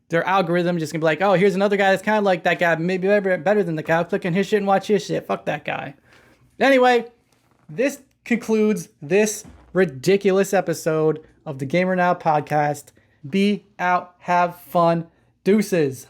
[SPEAKER 1] their algorithm just gonna be like, oh, here's another guy that's kind of like that guy, maybe better than the guy. Click on his shit and watch his shit. Fuck that guy. Anyway, this concludes this ridiculous episode of the Gamer Now podcast. Be out, have fun. Deuces.